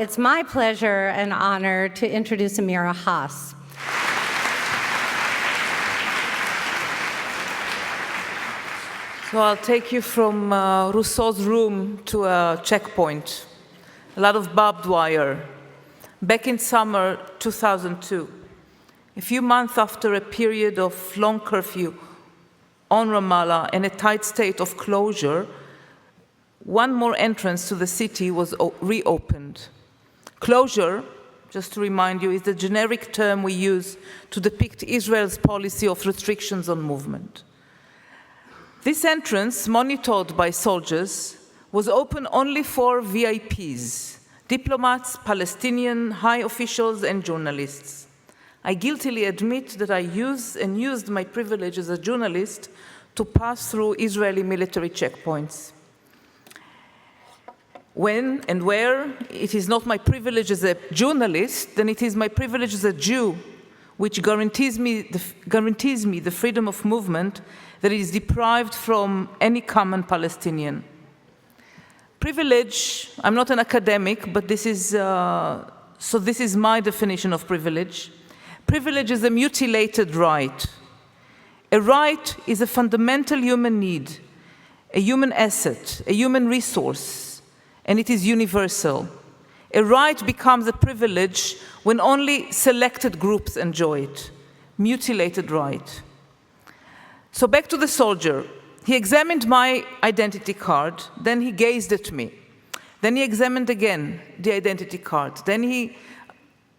It's my pleasure and honor to introduce Amira Hass. So I'll take you from Rousseau's room to a checkpoint, a lot of barbed wire. Back in summer 2002, a few months after a period of long curfew on Ramallah and a tight state of closure, one more entrance to the city was reopened. Closure, just to remind you, is the generic term we use to depict Israel's policy of restrictions on movement. This entrance, monitored by soldiers, was open only for VIPs, diplomats, Palestinian high officials, and journalists. I guiltily admit that I used my privilege as a journalist to pass through Israeli military checkpoints. When and where it is not my privilege as a journalist, then it is my privilege as a Jew, which guarantees me the freedom of movement that is deprived from any common Palestinian. Privilege, I'm not an academic, but this is my definition of privilege. Privilege is a mutilated right. A right is a fundamental human need, a human asset, a human resource, and it is universal. A right becomes a privilege when only selected groups enjoy it. Mutilated right. So back to the soldier. He examined my identity card, then he gazed at me. Then he examined again the identity card. Then he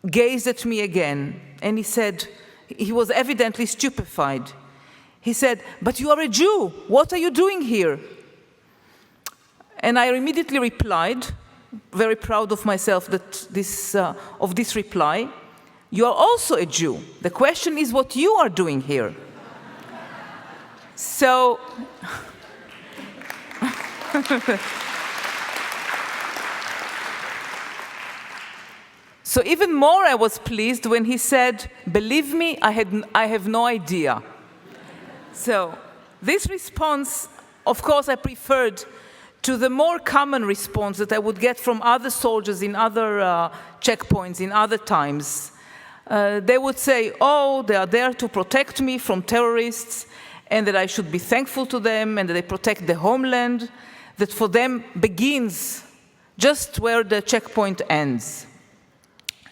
gazed at me again, and he said, he was evidently stupefied. He said, "But you are a Jew. What are you doing here?" And I immediately replied, very proud of myself of this reply, "You are also a Jew. The question is what you are doing here." So, so even more I was pleased when he said, "Believe me, I have no idea." So this response, of course, I preferred to the more common response that I would get from other soldiers in other checkpoints in other times. They would say, "Oh, they are there to protect me from terrorists, and that I should be thankful to them, and that they protect the homeland, that for them begins just where the checkpoint ends,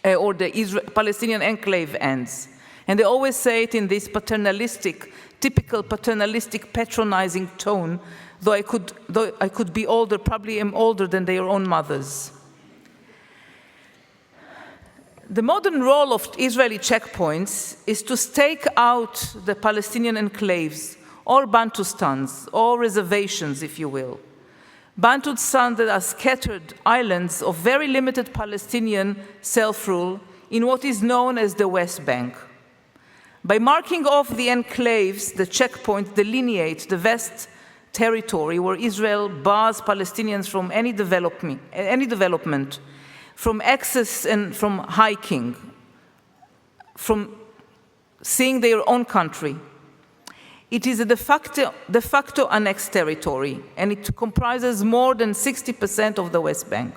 or the Palestinian enclave ends." And they always say it in this paternalistic, typical paternalistic, patronizing tone, though I could be older, probably am older than their own mothers. The modern role of Israeli checkpoints is to stake out the Palestinian enclaves, or Bantustans, or reservations, if you will. Bantustans that are scattered islands of very limited Palestinian self-rule in what is known as the West Bank. By marking off the enclaves, the checkpoint delineates the vast territory where Israel bars Palestinians from any development, from access and from hiking, from seeing their own country. It is a de facto annexed territory, and it comprises more than 60% of the West Bank.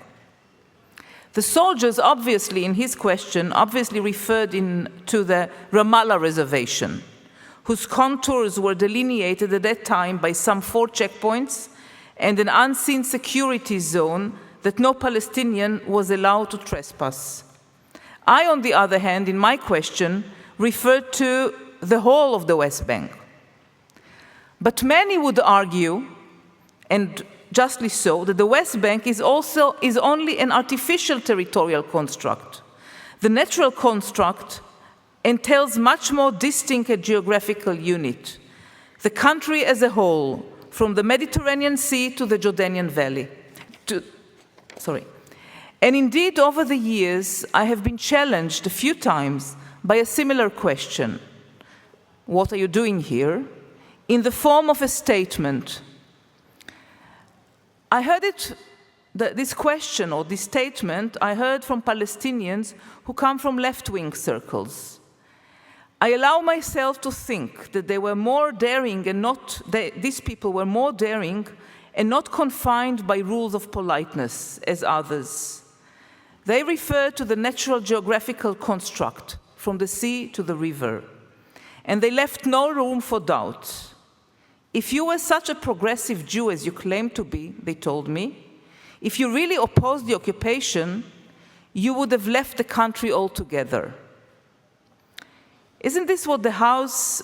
The soldiers, obviously, in his question, obviously referred to the Ramallah reservation, whose contours were delineated at that time by some 4 checkpoints and an unseen security zone that no Palestinian was allowed to trespass. I, on the other hand, in my question, referred to the whole of the West Bank. But many would argue, and justly so, that the West Bank is only an artificial territorial construct. The natural construct entails much more distinct a geographical unit, the country as a whole, from the Mediterranean Sea to the Jordanian Valley. And indeed, over the years, I have been challenged a few times by a similar question. What are you doing here? In the form of a statement. I heard this question or this statement, I heard from Palestinians who come from left-wing circles. I allow myself to think that they were more daring and these people were more daring and not confined by rules of politeness as others. They refer to the natural geographical construct, from the sea to the river. And they left no room for doubt. If you were such a progressive Jew as you claim to be, they told me, if you really opposed the occupation, you would have left the country altogether. Isn't this what the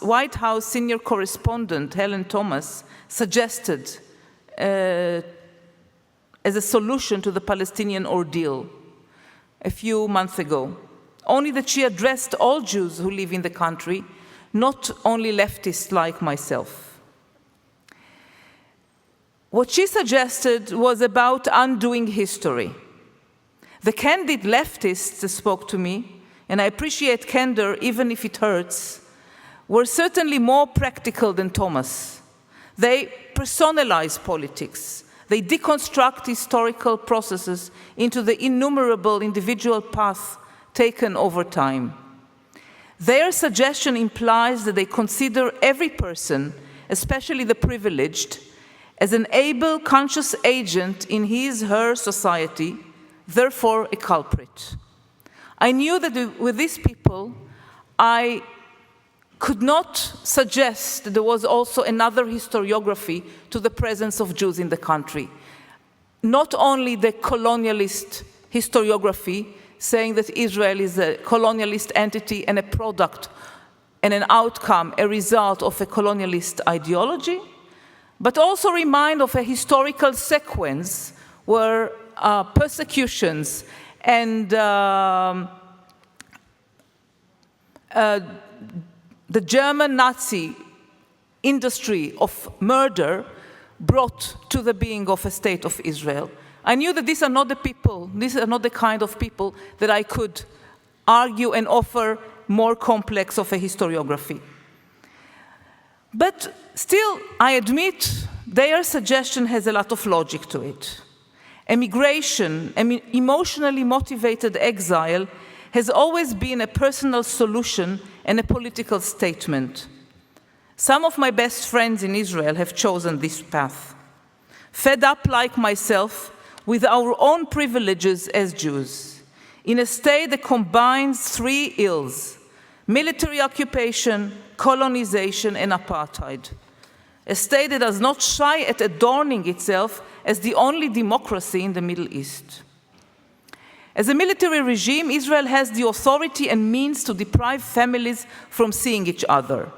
White House senior correspondent, Helen Thomas, suggested as a solution to the Palestinian ordeal a few months ago? Only that she addressed all Jews who live in the country, not only leftists like myself. What she suggested was about undoing history. The candid leftists that spoke to me, and I appreciate candor even if it hurts, were certainly more practical than Thomas. They personalize politics. They deconstruct historical processes into the innumerable individual paths taken over time. Their suggestion implies that they consider every person, especially the privileged, as an able, conscious agent in his/her society, therefore a culprit. I knew that with these people, I could not suggest that there was also another historiography to the presence of Jews in the country. Not only the colonialist historiography, saying that Israel is a colonialist entity and a product and an outcome, a result of a colonialist ideology, but also remind of a historical sequence where persecutions and the German Nazi industry of murder brought to the being of a state of Israel. I knew that these are not the people, these are not the kind of people that I could argue and offer more complex of a historiography. But still, I admit, their suggestion has a lot of logic to it. Emigration, emotionally motivated exile, has always been a personal solution and a political statement. Some of my best friends in Israel have chosen this path. Fed up like myself with our own privileges as Jews, in a state that combines three ills: military occupation, colonization, and apartheid. A state that does not shy at adorning itself as the only democracy in the Middle East. As a military regime, Israel has the authority and means to deprive families from seeing each other,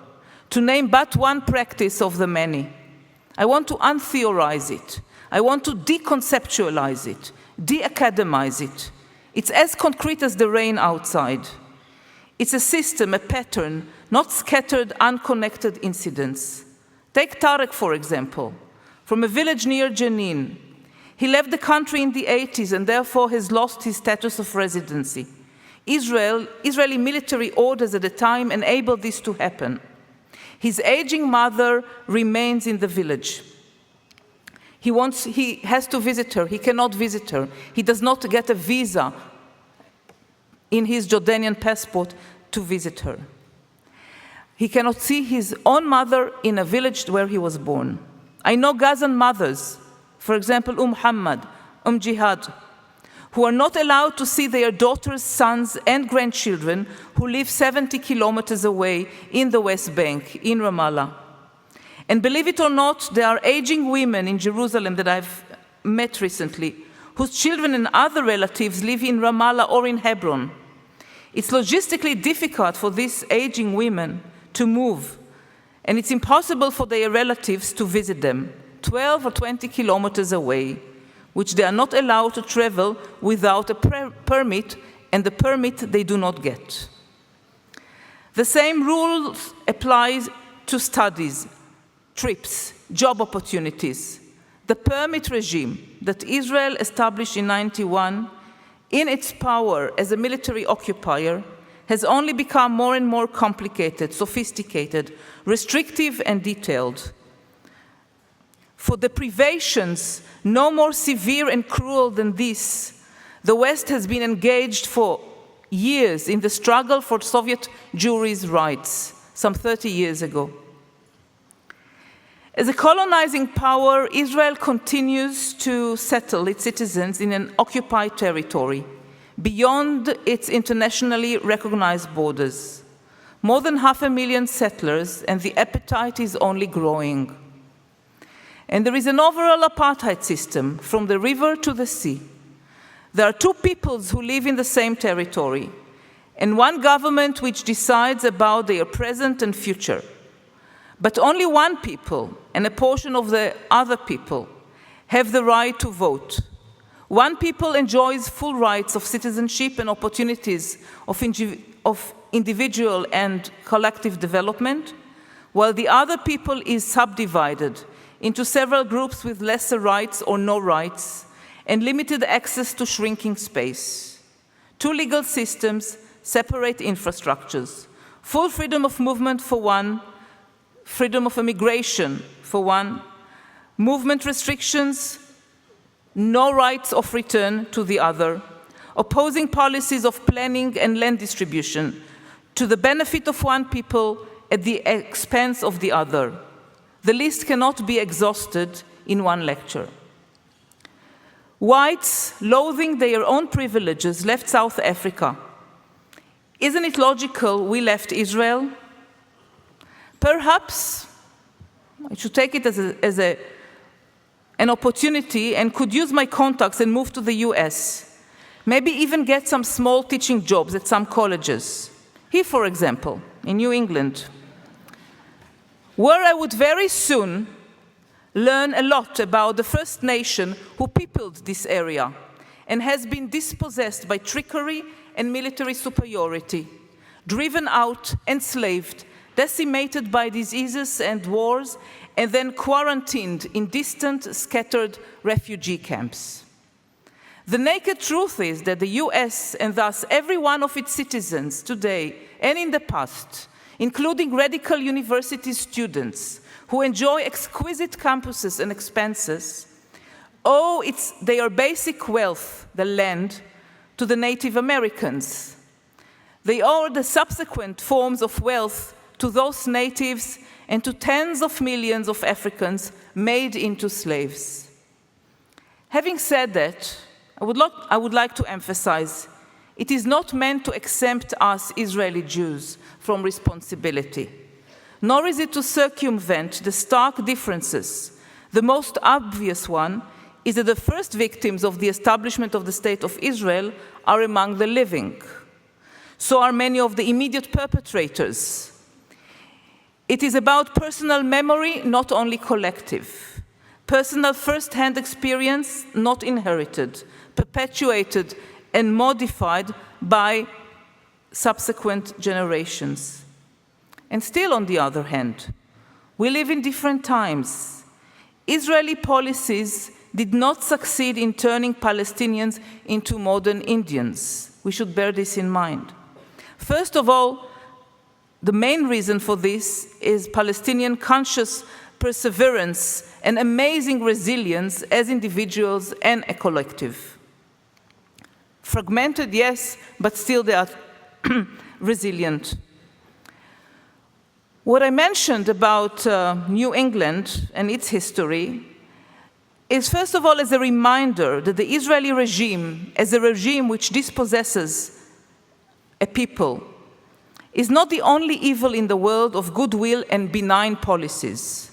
to name but one practice of the many. I want to untheorize it. I want to deconceptualize it, de-academize it. It's as concrete as the rain outside. It's a system, a pattern, not scattered, unconnected incidents. Take Tarek, for example, from a village near Jenin. He left the country in the 80s and therefore has lost his status of residency. Israeli military orders at the time enabled this to happen. His aging mother remains in the village. He has to visit her. He cannot visit her. He does not get a visa in his Jordanian passport to visit her. He cannot see his own mother in a village where he was born. I know Gazan mothers, for example, Muhammad, Jihad, who are not allowed to see their daughters, sons, and grandchildren who live 70 kilometers away in the West Bank, in Ramallah. And believe it or not, there are aging women in Jerusalem that I've met recently, whose children and other relatives live in Ramallah or in Hebron. It's logistically difficult for these aging women to move, and it's impossible for their relatives to visit them, 12 or 20 kilometers away, which they are not allowed to travel without a permit, and the permit they do not get. The same rules applies to studies, trips, job opportunities. The permit regime that Israel established in 1991, in its power as a military occupier, has only become more and more complicated, sophisticated, restrictive, and detailed. For the privations no more severe and cruel than this, the West has been engaged for years in the struggle for Soviet Jewry's rights, some 30 years ago. As a colonizing power, Israel continues to settle its citizens in an occupied territory, beyond its internationally recognized borders. More than 500,000 settlers, and the appetite is only growing. And there is an overall apartheid system from the river to the sea. There are two peoples who live in the same territory, and one government which decides about their present and future. But only one people and a portion of the other people have the right to vote. One people enjoys full rights of citizenship and opportunities of individual and collective development, while the other people is subdivided into several groups with lesser rights or no rights and limited access to shrinking space. Two legal systems, separate infrastructures, full freedom of movement for one, freedom of immigration for one, movement restrictions, no rights of return to the other, opposing policies of planning and land distribution to the benefit of one people at the expense of the other. The list cannot be exhausted in one lecture. Whites, loathing their own privileges, left South Africa. Isn't it logical we left Israel? Perhaps I should take it as an opportunity and could use my contacts and move to the US. Maybe even get some small teaching jobs at some colleges. Here, for example, in New England, where I would very soon learn a lot about the First Nation who peopled this area and has been dispossessed by trickery and military superiority, driven out, enslaved, decimated by diseases and wars, and then quarantined in distant, scattered refugee camps. The naked truth is that the US, and thus every one of its citizens today and in the past, including radical university students who enjoy exquisite campuses and expenses, owe their basic wealth, the land, to the Native Americans. They owe the subsequent forms of wealth to those natives and to tens of millions of Africans made into slaves. Having said that, I would like to emphasize, it is not meant to exempt us Israeli Jews from responsibility, nor is it to circumvent the stark differences. The most obvious one is that the first victims of the establishment of the State of Israel are among the living. So are many of the immediate perpetrators. It is about personal memory, not only collective. Personal first-hand experience, not inherited, perpetuated and modified by subsequent generations. And still, on the other hand, we live in different times. Israeli policies did not succeed in turning Palestinians into modern Indians. We should bear this in mind. First of all, the main reason for this is Palestinian conscious perseverance and amazing resilience as individuals and a collective. Fragmented, yes, but still they are resilient. What I mentioned about New England and its history is, first of all, as a reminder that the Israeli regime, as a regime which dispossesses a people, is not the only evil in the world of goodwill and benign policies.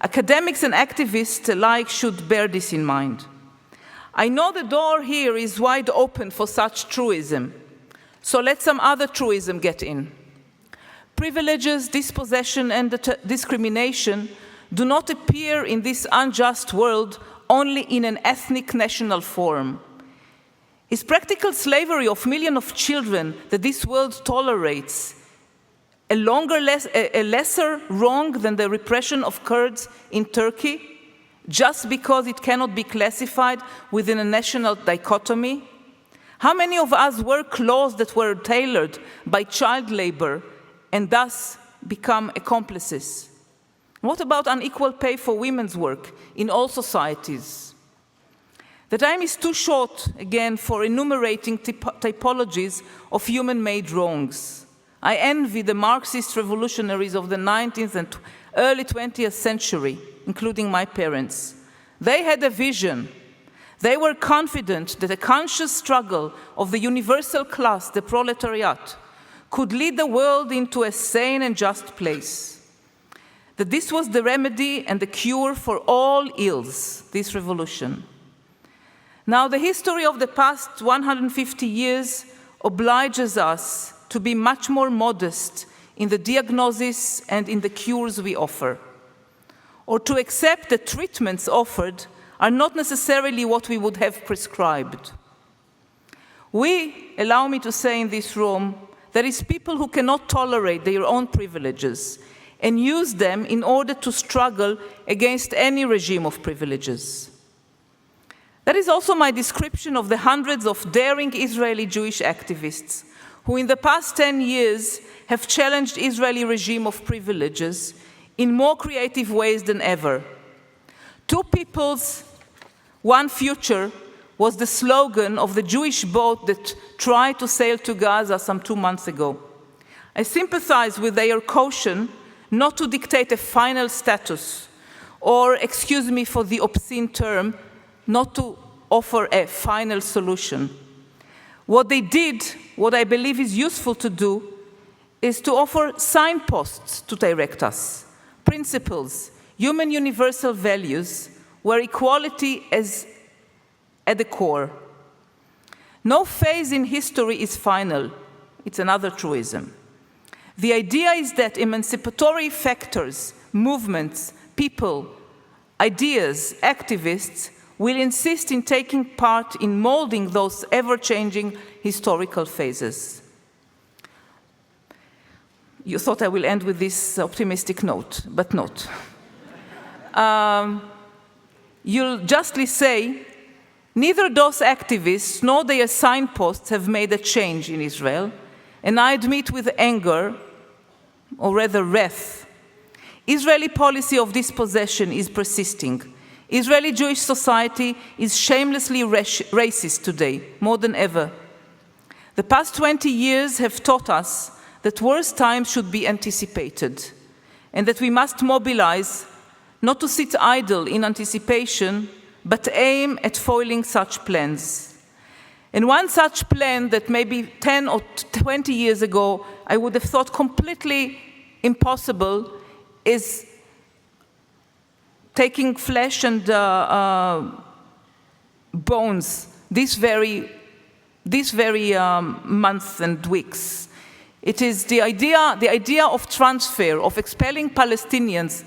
Academics and activists alike should bear this in mind. I know the door here is wide open for such truism, so let some other truism get in. Privileges, dispossession, and discrimination do not appear in this unjust world only in an ethnic national form. Is practical slavery of millions of children that this world tolerates a lesser wrong than the repression of Kurds in Turkey, just because it cannot be classified within a national dichotomy? How many of us wear clothes that were tailored by child labor and thus become accomplices? What about unequal pay for women's work in all societies? The time is too short, again, for enumerating typologies of human-made wrongs. I envy the Marxist revolutionaries of the 19th and early 20th century, including my parents. They had a vision. They were confident that a conscious struggle of the universal class, the proletariat, could lead the world into a sane and just place. That this was the remedy and the cure for all ills, this revolution. Now, the history of the past 150 years obliges us to be much more modest in the diagnosis and in the cures we offer, or to accept that treatments offered are not necessarily what we would have prescribed. We, allow me to say in this room, there is people who cannot tolerate their own privileges and use them in order to struggle against any regime of privileges. That is also my description of the hundreds of daring Israeli Jewish activists who in the past 10 years have challenged Israeli regime of privileges in more creative ways than ever. Two peoples, one future was the slogan of the Jewish boat that tried to sail to Gaza some 2 months ago. I sympathize with their caution not to dictate a final status, or, excuse me for the obscene term, not to offer a final solution. What they did, what I believe is useful to do, is to offer signposts to direct us, principles, human universal values, where equality is at the core. No phase in history is final. It's another truism. The idea is that emancipatory factors, movements, people, ideas, activists will insist in taking part in molding those ever-changing historical phases. You thought I will end with this optimistic note, but not. You'll justly say, neither those activists nor their signposts have made a change in Israel, and I admit with anger, or rather wrath, Israeli policy of dispossession is persisting. Israeli Jewish society is shamelessly racist today, more than ever. The past 20 years have taught us that worse times should be anticipated, and that we must mobilize, not to sit idle in anticipation, but aim at foiling such plans. And one such plan that maybe 10 or 20 years ago I would have thought completely impossible is taking flesh and bones this very months and weeks. It is the idea of transfer, of expelling Palestinians,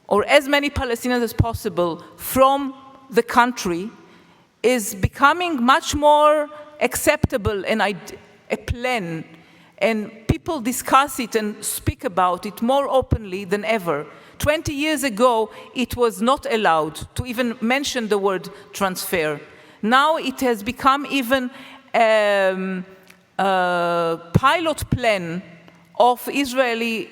or as many Palestinians as possible, from the country, is becoming much more acceptable and a plan, and people discuss it and speak about it more openly than ever. 20 years ago, it was not allowed to even mention the word transfer. Now it has become even a pilot plan of Israeli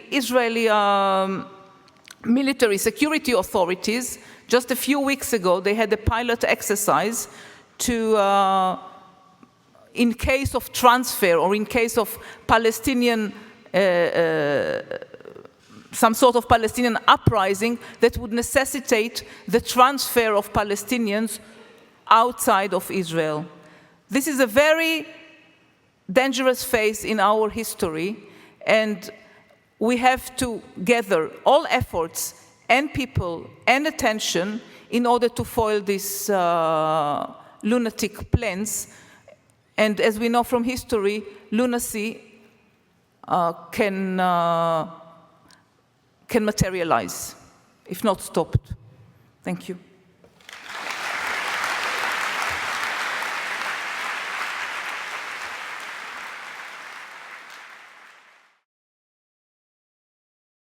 military security authorities. Just a few weeks ago, they had a pilot exercise to, in case of transfer or in case of Palestinian, some sort of Palestinian uprising that would necessitate the transfer of Palestinians outside of Israel. This is a very dangerous phase in our history, and we have to gather all efforts and people and attention in order to foil these lunatic plans. And as we know from history, lunacy can materialize, if not stopped. Thank you.